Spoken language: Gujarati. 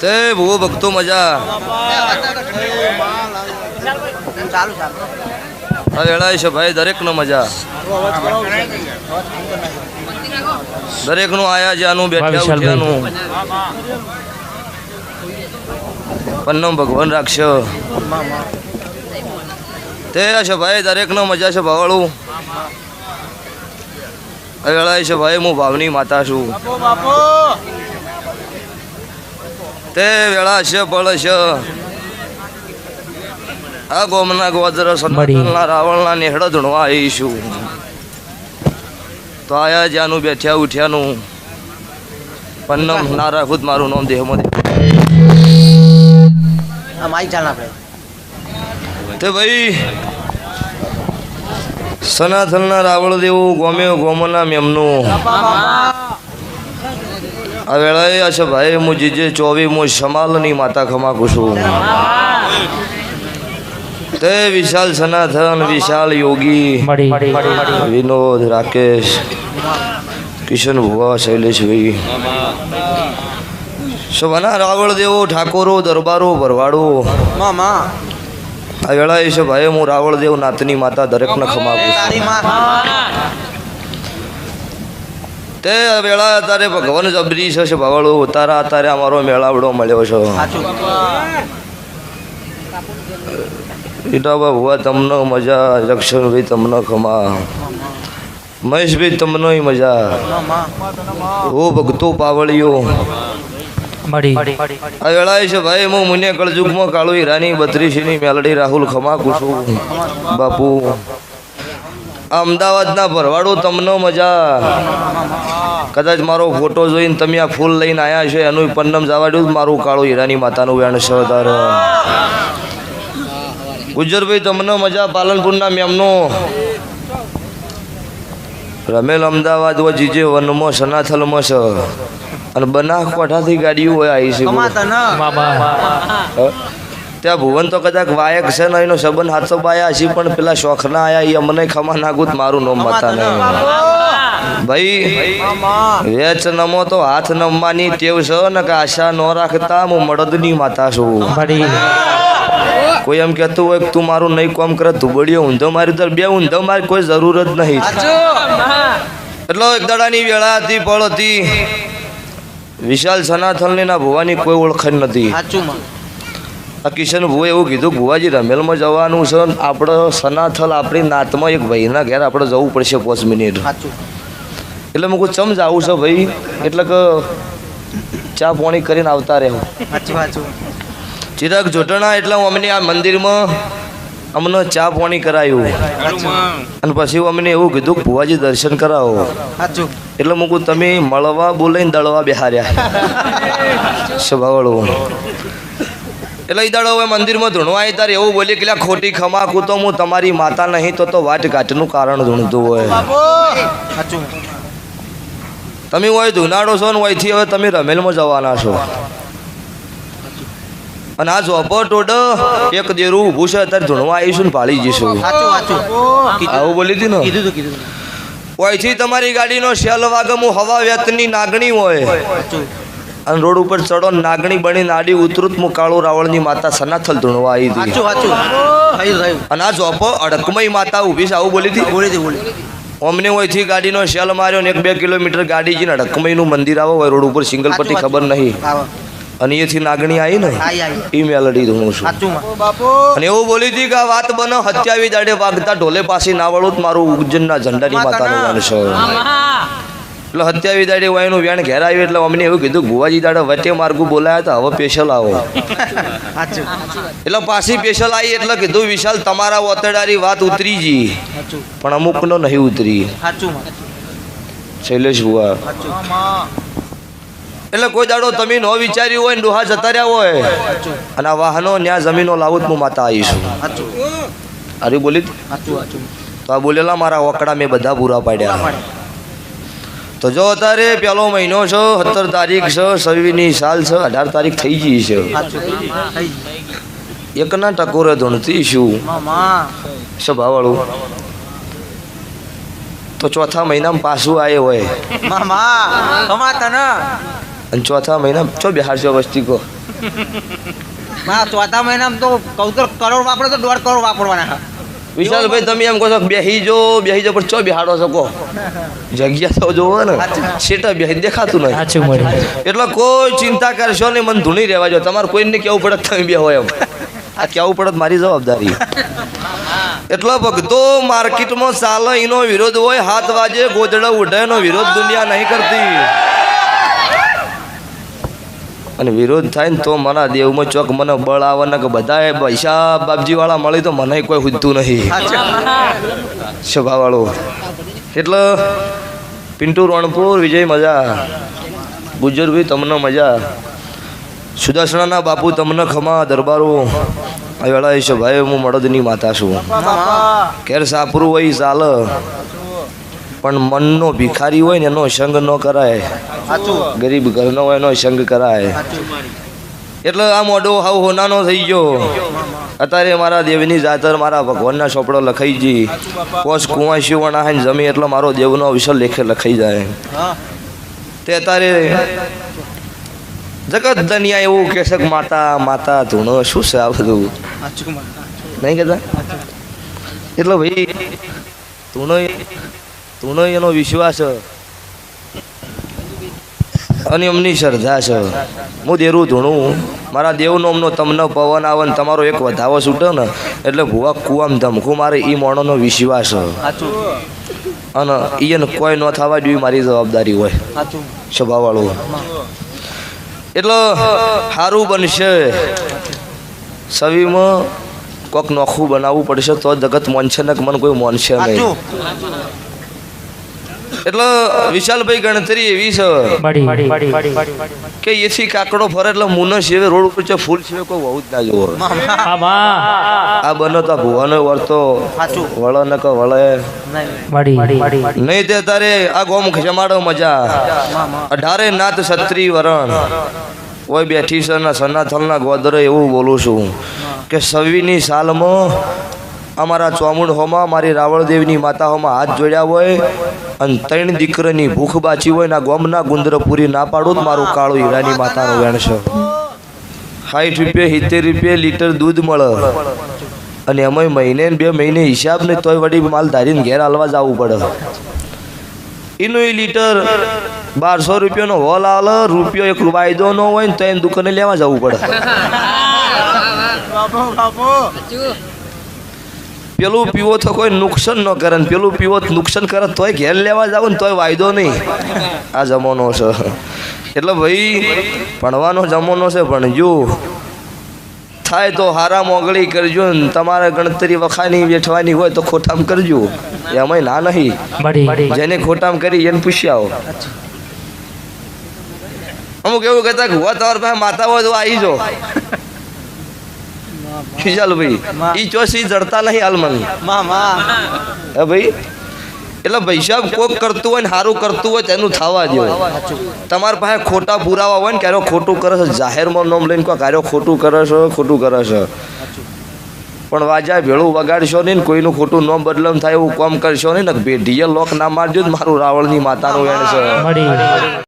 તે ભૂવો ભક્તો મજા વેળાય છે ભાઈ દરેકનો મજા દરેકનું આયા જ્યાંનું બેઠ્યા ઉઠ્યાનું પન્નમ ભગવાન રાખશે તે છે ભાઈ દરેકનો મજા છે ભાવાળું વેળાય છે ભાઈ હું ભાવની માતા છું તે વેળા છે બળ છે આ ગોમના ગોદર સનાતનના રાવણના નેહડા ધૂણવા આવીશું તો આયા જ્યાંનું બેઠ્યા ઉઠ્યાનું પન્નમ નારા ખુદ મારું નામ દેહમાં તે ભાઈ સનાતનના રાવણ દેવું ગોમે ગોમના મેમનું આ વેળાએ છે ભાઈ હું જીજે 24 હું સમાલની માતા ખમાકું છું તે વિશાલ સનાતન વિશાલ યોગી વિનોદ રાકેશ કિશન ભુવા શૈલેષભાઈ સવાના રાવળ દેવો ઠાકોરો દરબારો ભરવાડો આ વેળાએ છે ભાઈ હું રાવળ દેવ નાતની માતા દરેકને ખમાકું તે વેળા અત્યારે ભગવાન જબરી છે ભાવાળો તારા અત્યારે અમારો મેળાવડો મળ્યો છે ઈટાબા ભુવા તમને મજા લક્ષણભાઈ તમને ખમા મહેશભાઈ તમને મજા ઓ ભક્તો પાવળીઓ આ વેળાએ છે ભાઈ હું મુને કળજુગમાં કાળુ હીરાની 32ની મેલડી રાહુલ ખમા કુશું બાપુ અમદાવાદના ભરવાડો તમને મજા કદાચ મારો ફોટો જોઈને તમે આ ફૂલ લઈને આવ્યા છો એનું પન્નમ જવાડ્યું મારું કાળુ હીરાની માતાનું વેણ છે વધારે ગુજરભાઈ તમને મજા પાલનપુરના મેમનો રમેલ અમદાવાદ વ જીજે વનમાં સનાથલમાં છે અને બનાસકાંઠાથી ગાડીઓ હોય આવી છે ત્યાં ભુવન તો કદાચ વાયક છે ને એનો સંબંધ હાથો બાયા છે પણ પેલા શોખના આયા એ અમને ખમા નાગુત મારું નામ માતા નહીં ભાઈ વેચ નમો તો હાથ નમવાની ટેવ છે ને કે આશા ન રાખતા હું મળદની માતા છું કોઈ એમ કહેતું હોય કે તું મારું નહીં કોમ કરે તું બળ્યો ઊંધો મારી તો બે ઊંધો મારી કોઈ જરૂર જ નહીં એટલો એક દાડાની વેળા હતી પળ હતી વિશાલ સનાથલની ના ભુવાની કોઈ ઓળખાણ નથી આ કિશન ભુએ એવું કીધું ભુવાજી રમેલમાં જવાનું છે આપણે સનાથલ આપણી નાતમાં એક ભાઈના ઘેર આપણે જવું પડશે 5 મિનિટ એટલે મેં કહું ચમ જવું છે ભાઈ એટલે કે ચા પાણી કરીને આવતા રહેવું ચિરાગ જોટણા એટલે હું અમને આ મંદિરમાં અમને ચા પાણી કરાયું અને પછી અમને એવું કીધું કે ભુવાજી દર્શન કરાવો એટલે મૂકું તમે મળવા બોલાઈને દળવા બેહાર્યા સ્વભાવવાળું એટલે એ દાડો હવે મંદિરમાં ધૂણવા આવી ત્યારે એવું બોલી કે ખોટી ખમાકું તો હું તમારી માતા નહીં તો વાટ ઘાટનું કારણ ધૂણતું હોય તમે હોય ધૂનાડો છો ને હોયથી હવે તમે રમેલમાં જવાના છો અને આ ઝોપર ટોડ એક દેરું ઊભું છે અત્યારે ધૂણવા આવીશું ને ભાળી જઈશું આવું બોલી હતી ને ઓયથી તમારી ગાડીનો શેલ વાગે હું હવા વ્યતની નાગણી હોય અને રોડ ઉપર ચડો નાગણી બની નાડી ઉતરુત હું કાળુ રાવળની માતા સનાથલ ધૂણવા આવી હતી અને આ ઝોપો અડકમય માતા ઊભી છે આવું બોલી હતી અમને ઓયથી ગાડીનો શેલ માર્યો ને 1-2 કિલોમીટર ગાડી જઈને અડકમયનું મંદિર આવો હોય રોડ ઉપર સિંગલ પટ્ટી ખબર નહીં અને એથી નાગણી આવી ને એ મેલડી ધૂણું છું અને એવું બોલી હતી કે આ વાત બનો 27 દાડે વાગતા ઢોલે પાસે ના વળું મારું ઉજ્જૈનના ઝંડાની માતાનું વેણ છે એટલે 27 દાડે વાયનું વેણ ઘેર આવ્યું એટલે અમને એવું કીધું ભુવાજી દાડે વટે માર્ગું બોલાયા હતા હવે સ્પેશિયલ આવો એટલે પાછી સ્પેશિયલ આવી એટલે કીધું વિશાલ તમારા ઓતડારી વાત ઉતરી જી પણ અમુકનો નહીં ઉતરી શૈલેષ ભુવા એટલે કોઈ દાડો તમે ન વિચાર્યું હોય ને ડોહા જતા રહ્યા હોય અને આ વાહનો ન્યા જમીનો લાવું હું માતા આવીશું અરે બોલી તો આ બોલેલા મારા ઓકડા મેં બધા પૂરા પાડ્યા તો જો અત્યારે પેલો મહિનો છે 17 તારીખ છે 26ની સાલ છે 18 તારીખ થઈ ગઈ છે એકના ટકોરે ધૂણતી શું સ્વભાવવાળું તો ચોથા મહિનામાં પાછું આવ્યો હોય અને ચોથા મહિના ચો બેહાડશો વસ્તી કહો ચોથા મહિનામાં તો કહું તો કરોડ વાપરો તો 1.5 કરોડ વાપરવાના. વિશાલભાઈ તમે એમ કહો છો બેહી જો પણ ચો બેહાડો છો કહો જગ્યા તો જોવો ને સેટા બેહી દેખાતું નહીં એટલે કોઈ ચિંતા કરશો નહીં મને ધૂણી રહેવા જો તમારે કોઈને કેવું પડે તમે બે હોય એમ આ કેવું પડે મારી જવાબદારી એટલે ભક્તો માર્કેટમાં ચાલે એનો વિરોધ હોય 7 વાગે ગોદડા ઉઠે એનો વિરોધ દુનિયા નહીં કરતી અને વિરોધ થાય ને તો મારા દેવમાં ચોક મને બળ આવે ને કે બધા પૈસા બાપજી વાળા મળી તો મને કોઈ હુજતું નહીં સભા વાળો એટલે પિન્ટુ રણપુર વિજય મજા ગુજરભાઈ તમને મજા સુદર્શનાના બાપુ તમને ખમા દરબારો આ વેળા છે ભાઈ હું મળદની માતા છું ઘેર સાપરું હોય ચાલે પણ મનનો ભિખારી હોય ને એનો સંગ ન કરાય ગરીબ ઘરનો હોય એનો સંગ કરાય એટલે આ મોઢો હાવ હોનાનો થઈ ગયો અત્યારે મારા દેવની જાતર મારા ભગવાનના ચોપડો લખાઈ જી કોસ કુંવાસી વણા હાઈ જમી એટલે મારો દેવનો વિષય લેખે લખાઈ જાય તે અત્યારે જગત દનિયા એવું કે છે માતા માતા ધૂણો શું છે આ બધું નહીં કહેતા એટલે ભાઈ ધૂણો એનો વિશ્વાસ અને એમની શ્રદ્ધા છે હું દેરું ધૂણું મારા દેવનો અમનો તમને પવન આવે ને તમારો એક વધાવો છૂટે ને એટલે ભૂવા કુવામ ધમકું મારે એ મોણોનો વિશ્વાસ અને એને કોઈ ન થવા જોઈએ મારી જવાબદારી હોય સ્વભાવવાળું એટલે સારું બનશે સવીમાં કોક નોખું બનાવવું પડશે તો જગત મોનશે ને મને કોઈ મોનશે નહીં એટલે વિશાલભાઈ ગણતરી એવી છે કે એથી કાકડો ફરે એટલે મુનો સિવે રોડ ઉપર છે ફૂલ સિવે કોઈ બહુ જ ના જોવો આ બનો તો ભુવાનો વર્તો વળે ને કે વળે નહીં તે તારે આ ગોમ જમાડો મજા 18 નાથ છત્રી વરણ ઓય બેઠી છે ને સનાથલના ગોદરે એવું બોલું છું કે 26ની સાલમાં અમારા ચોમુંડ હોમાં મારી રાવળદેવની માતા હોમાં હાથ જોડ્યા હોય અને 3 દીકરાની ભૂખ બાચી હોય ને ગોમના ગુંદર પૂરી ના પાડું મારું કાળું હીરાની માતાનો વેણ છે 60 રૂપિયા 70 રૂપિયા લીટર દૂધ મળે અને એમાં મહિને 2 મહિને હિસાબ ને તોય વડી માલ ધારીને ઘેર હાલવા જવું પડે એનું એ લીટર 1200 રૂપિયાનો હોલ આલે રૂપિયો 1 વાયદો ન હોય ને તો એને દુકાને લેવા જવું પડે પેલું પીવો તો કોઈ નુકસાન ન કરે ને પેલું પીવો નુકસાન કરે તોય ઘેર લેવા જાવ ને તોય વાયદો નહીં આ જમાનો છે એટલે ભાઈ ભણવાનો જમાનો છે ભણજો થાય તો હારા મોગળી કરજો ને તમારે ગણતરી વખાની બેઠવાની હોય તો ખોટામ કરજો એમાંય ના નહીં જેને ખોટામ કરી એને પૂછી આવો અમુક એવું કહેતા કે હોય તમારી પાસે માતા હોય તો આવી જો ચાલ ભાઈ ઈ ચોસી જડતા નહીં હાલમાં હે ભાઈ એટલે પૈસા કોક કરતું હોય ને સારું કરતું હોય તેનું થવા દો તમારા પાસે ખોટા પુરાવા હોય ને ક્યારે ખોટું કરે છે જાહેરમાં નામ લઈને કોઈ કાર્યો ખોટું કરે છે પણ વાજા ભેળું વગાડશો નહીં ને કોઈનું ખોટું નામ બદલમ થાય એવું કામ કરશો નહીં ને ભેઢીએ લોક ના મારજો મારું રાવળની માતાનું વેણ છે